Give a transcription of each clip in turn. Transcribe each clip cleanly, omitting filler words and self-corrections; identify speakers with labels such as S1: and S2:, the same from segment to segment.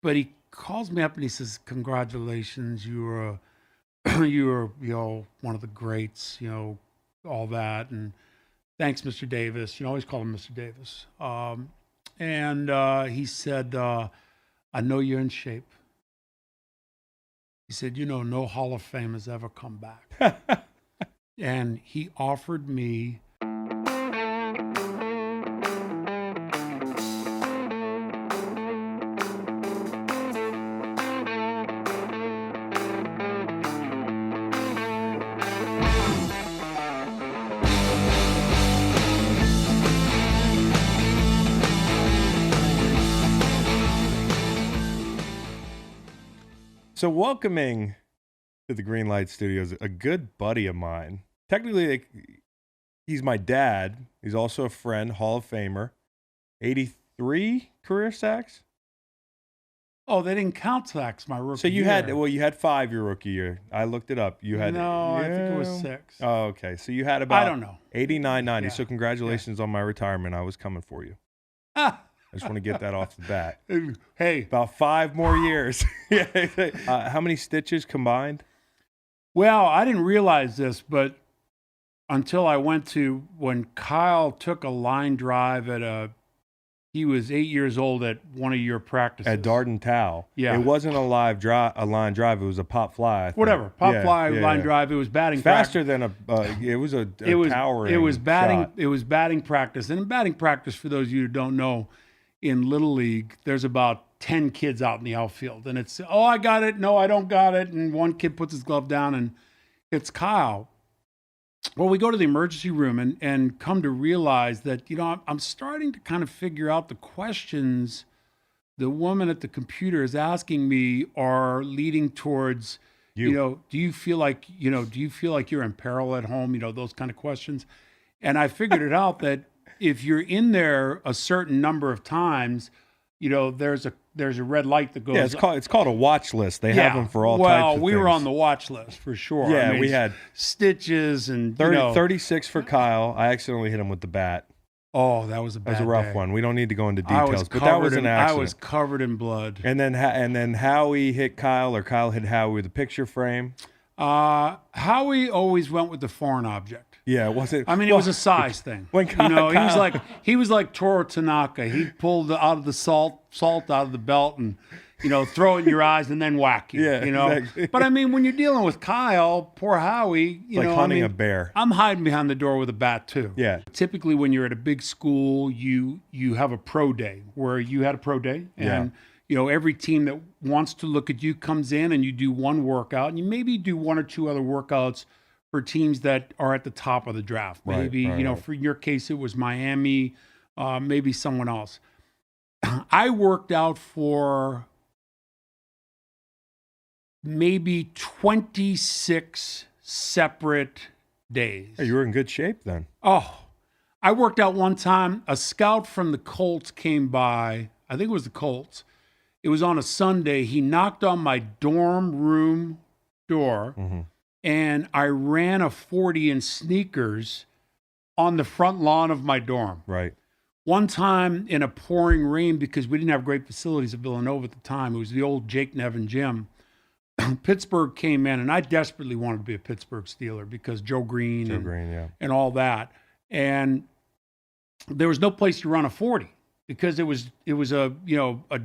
S1: But he calls me up and he says, "Congratulations, you were one of the greats, all that, and thanks, Mr. Davis." You always call him Mr. Davis. And he said, "I know you're in shape." He said, "No Hall of Fame has ever come back." And he offered me
S2: So welcoming to the Green Light Studios a good buddy of mine. Technically, he's my dad. He's also a friend, Hall of Famer. 83 career sacks.
S1: Oh, they didn't count sacks my rookie
S2: So you
S1: year.
S2: you had 5 your rookie year. I looked it up. You had
S1: I think it was 6.
S2: Oh, okay. So you had about
S1: I don't know.
S2: 89, 90.
S1: Yeah.
S2: So congratulations on my retirement. I was coming for you. I just want to get that off the bat.
S1: Hey,
S2: About 5 more years. How many stitches combined?
S1: well, I didn't realize this, but until I went to when Kyle took a line drive he was 8 years old at one of your practices.
S2: At Darden Towel.
S1: Yeah.
S2: It wasn't a line drive. It was a pop fly. I think.
S1: Whatever. Line drive. It was batting
S2: faster than it was a towering
S1: It was batting.
S2: shot.
S1: It was batting practice. And in batting practice, for those of you who don't know, in Little League, there's about 10 kids out in the outfield. And it's, "Oh, I got it. No, I don't got it." And one kid puts his glove down and it's Kyle. Well, we go to the emergency room and come to realize that, I'm starting to kind of figure out the questions the woman at the computer is asking me are leading towards, do you feel like you're in peril at home? Those kind of questions. And I figured it out that if you're in there a certain number of times, there's a red light that goes.
S2: Yeah, it's called a watch list. They have them for all types of things.
S1: Well, we were on the watch list for sure.
S2: Yeah, we had
S1: stitches and
S2: 36 for Kyle. I accidentally hit him with the bat.
S1: Oh, that was a bad
S2: That was a rough
S1: day.
S2: one. We don't need to go into details, but that was an
S1: I
S2: accident.
S1: was covered in blood.
S2: And then Howie hit Kyle, or Kyle hit Howie with a picture frame.
S1: Howie always went with the foreign object.
S2: Yeah, it wasn't.
S1: I mean, it was a size thing.
S2: When Kyle,
S1: he was like Toro Tanaka. He pulled out of the salt out of the belt and throw it in your eyes and then whack you.
S2: Yeah, exactly.
S1: But I mean, when you're dealing with Kyle, poor Howie,
S2: like hunting a bear.
S1: I'm hiding behind the door with a bat too.
S2: Yeah.
S1: Typically, when you're at a big school, you have a pro day where you had a pro day, and every team that wants to look at you comes in and you do one workout, and you maybe do one or two other workouts for teams that are at the top of the draft. Maybe, for your case, it was Miami, maybe someone else. I worked out for maybe 26 separate days.
S2: Hey, you were in good shape then.
S1: Oh, I worked out one time. A scout from the Colts came by. I think it was the Colts. It was on a Sunday. He knocked on my dorm room door.
S2: Mm-hmm.
S1: And I ran a 40 in sneakers on the front lawn of my dorm.
S2: Right.
S1: One time in a pouring rain, because we didn't have great facilities at Villanova at the time. It was the old Jake Nevin gym. Pittsburgh came in, and I desperately wanted to be a Pittsburgh Steeler because Joe Green and all that. And there was no place to run a 40 because it was a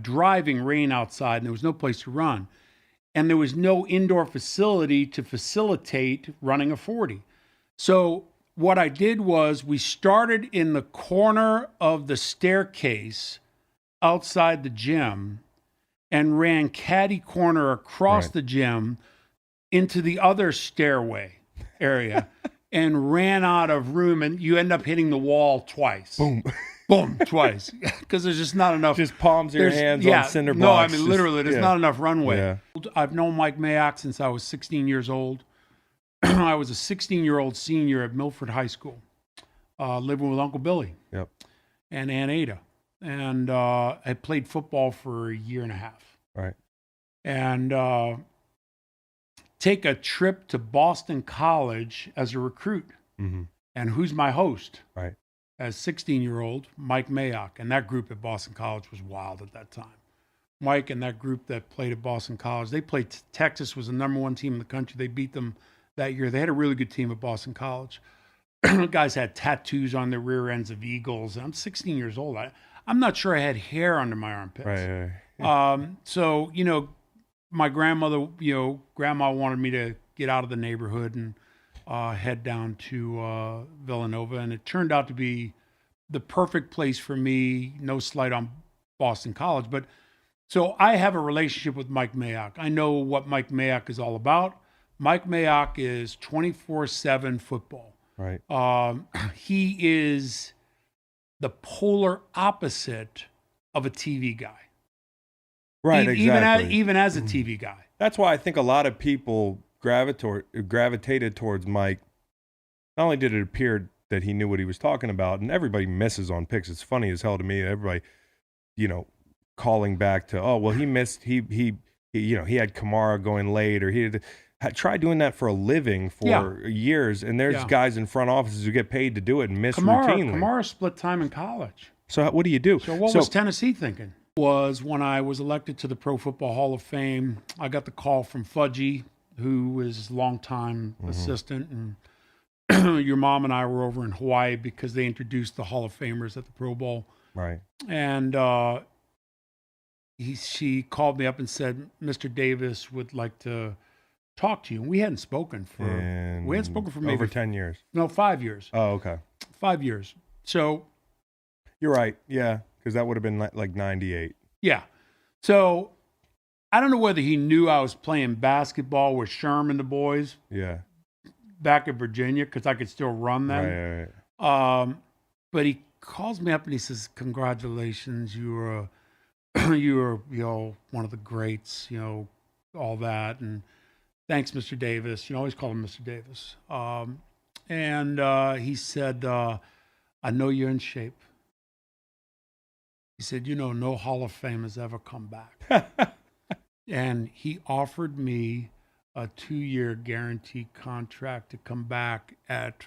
S1: driving rain outside, and there was no place to run. And there was no indoor facility to facilitate running a 40. So what I did was we started in the corner of the staircase outside the gym and ran caddy corner across the gym into the other stairway area and ran out of room. And you end up hitting the wall twice.
S2: Boom.
S1: Boom, twice. Because there's just not enough.
S2: Just palms of your hands on cinder blocks.
S1: No, I mean, literally, there's not enough runway.
S2: Yeah.
S1: I've known Mike Mayock since I was 16 years old. I was a 16-year-old senior at Milford High School, living with Uncle Billy and Aunt Ada. And I played football for a year and a half.
S2: Right.
S1: And take a trip to Boston College as a recruit.
S2: Mm-hmm.
S1: And who's my host?
S2: Right.
S1: As 16-year-old, Mike Mayock. And that group at Boston College was wild at that time. Mike and that group that played at Boston College. They played Texas was the number 1 team in the country. They beat them that year. They had a really good team at Boston College. Guys had tattoos on their rear ends of eagles. I'm 16 years old. I'm not sure I had hair under my armpits.
S2: Right.
S1: So, my grandmother, grandma wanted me to get out of the neighborhood and head down to Villanova. And it turned out to be the perfect place for me. No slight on Boston College. But so I have a relationship with Mike Mayock. I know what Mike Mayock is all about. Mike Mayock is 24/7 football.
S2: Right.
S1: He is the polar opposite of a TV guy.
S2: Right, exactly.
S1: Even as a TV guy.
S2: That's why I think a lot of people gravitated towards Mike. Not only did it appear that he knew what he was talking about, and everybody misses on picks. It's funny as hell to me. Everybody, calling back to, oh, well, he missed. He had Kamara going late, or he had tried doing that for a living for years. And there's guys in front offices who get paid to do it and miss routinely.
S1: Kamara split time in college.
S2: So what do you do?
S1: So what was Tennessee thinking? Was when I was elected to the Pro Football Hall of Fame, I got the call from Fudgy, who was his longtime assistant, and your mom and I were over in Hawaii because they introduced the Hall of Famers at the Pro Bowl.
S2: Right.
S1: And she called me up and said, Mr. Davis would like to talk to you. And we hadn't spoken for maybe
S2: over 10 years.
S1: No, 5 years.
S2: Oh, okay.
S1: 5 years. So
S2: you're right. Yeah. Because that would have been like 98.
S1: Yeah. So I don't know whether he knew I was playing basketball with Sherm and the boys.
S2: Yeah.
S1: Back in Virginia, because I could still run then.
S2: Right.
S1: But he calls me up and he says, "Congratulations, you were one of the greats, all that, and thanks, Mr. Davis." Always call him Mr. Davis. And he said, "I know you're in shape." He said, "No Hall of Fame has ever come back." And he offered me a 2-year guaranteed contract to come back at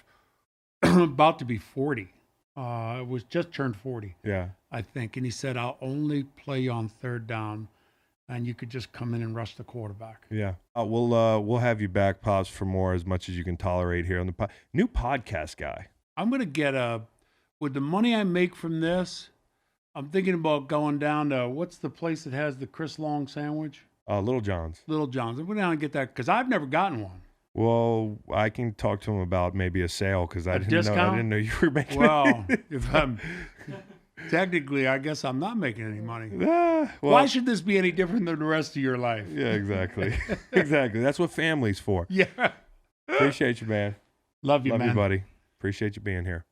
S1: about to be 40. It was just turned 40.
S2: Yeah.
S1: I think. And he said, "I'll only play you on third down, and you could just come in and rush the quarterback."
S2: Yeah. We'll have you back, Pops, for more, as much as you can tolerate here on the new podcast guy.
S1: I'm going to get with the money I make from this, I'm thinking about going down to, what's the place that has the Chris Long sandwich?
S2: Little John's.
S1: Little John's. I'm going down and get that because I've never gotten one.
S2: Well, I can talk to him about maybe a sale because I didn't know you were making.
S1: Well, technically, I guess I'm not making any money. Why should this be any different than the rest of your life?
S2: Yeah, exactly. Exactly. That's what family's for.
S1: Yeah.
S2: Appreciate you, man.
S1: Love you, man.
S2: Love you, buddy. Appreciate you being here.